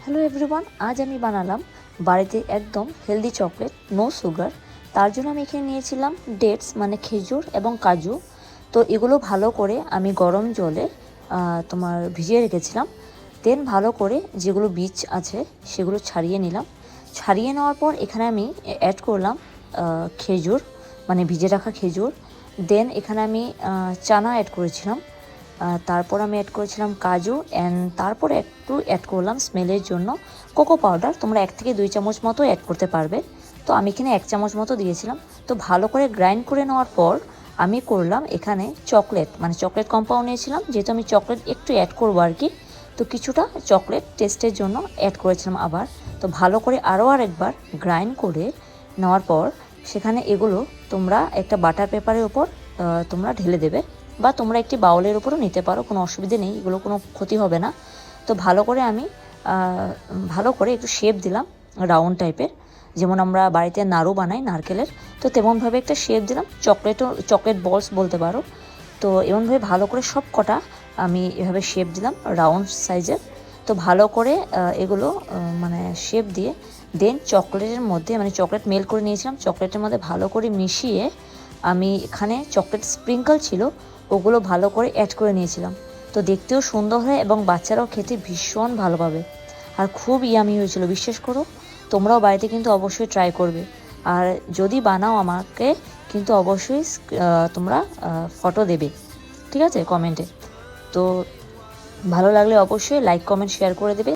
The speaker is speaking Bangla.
হ্যালো এভরিওয়ান, আজ আমি বানালাম বাড়িতে একদম হেলদি চকলেট, নো সুগার। তার জন্য আমি এখানে নিয়েছিলাম ডেটস মানে খেজুর এবং কাজু। তো এগুলো ভালো করে আমি গরম জলে ভিজিয়ে রেখেছিলাম। দেন ভালো করে যেগুলো বীজ আছে সেগুলো ছাড়িয়ে নিলাম। ছাড়িয়ে নেওয়ার পর এখানে আমি অ্যাড করলাম খেজুর মানে ভিজে রাখা খেজুর। দেন এখানে আমি চানা অ্যাড করেছিলাম। তারপর আমি অ্যাড করেছিলাম কাজু অ্যান্ড তারপর একটু অ্যাড করলাম স্মেলের জন্য কোকো পাউডার। তোমরা 1 থেকে 2 চামচ মতো অ্যাড করতে পারবে। তো আমি এখানে 1 চামচ মতো দিয়েছিলাম। তো ভালো করে গ্রাইন্ড করে নেওয়ার পর আমি করলাম এখানে চকলেট মানে চকলেট কম্পাউন্ড নিয়েছিলাম, যেহেতু আমি চকলেট একটু অ্যাড করবো আর কি। তো কিছুটা চকলেট টেস্টের জন্য অ্যাড করেছিলাম আবার। তো ভালো করে আরও আরেকবার গ্রাইন্ড করে নেওয়ার পর সেখানে এগুলো তোমরা একটা বাটার পেপারের ওপর তোমরা ঢেলে দেবে, বা তোমরা একটি বাউলের উপরও নিতে পারো, কোনো অসুবিধে নেই, এগুলো কোনো ক্ষতি হবে না। তো ভালো করে আমি ভালো করে একটু শেপ দিলাম রাউন্ড টাইপের, যেমন আমরা বাড়িতে নাড়ু বানাই নারকেলের। তো তেমনভাবে একটা শেপ দিলাম, চকলেট বলস বলতে পারো। তো এমনভাবে ভালো করে সব কটা আমি এভাবে শেপ দিলাম রাউন্ড সাইজের। তো ভালো করে এগুলো মানে শেপ দিয়ে দেন চকলেটের মধ্যে মানে চকলেট মেল্ট করে নিয়েছিলাম, চকলেটের মধ্যে ভালো করে মিশিয়ে আমি এখানে চকলেট স্প্রিঙ্কল ছিল ওগুলো ভালো করে অ্যাড করে নিয়েছিলাম। তো দেখতেও সুন্দর হয় এবং বাচ্চারাও খেতে ভীষণ ভালো পাবে, আর খুব ইয়ামি হয়েছিল বিশ্বাস করো। তোমরাও বাড়িতে কিন্তু অবশ্যই ট্রাই করবে, আর যদি বানাও আমাকে কিন্তু অবশ্যই তোমরা ফটো দেবে, ঠিক আছে, কমেন্টে। তো ভালো লাগলে অবশ্যই লাইক কমেন্ট শেয়ার করে দেবে।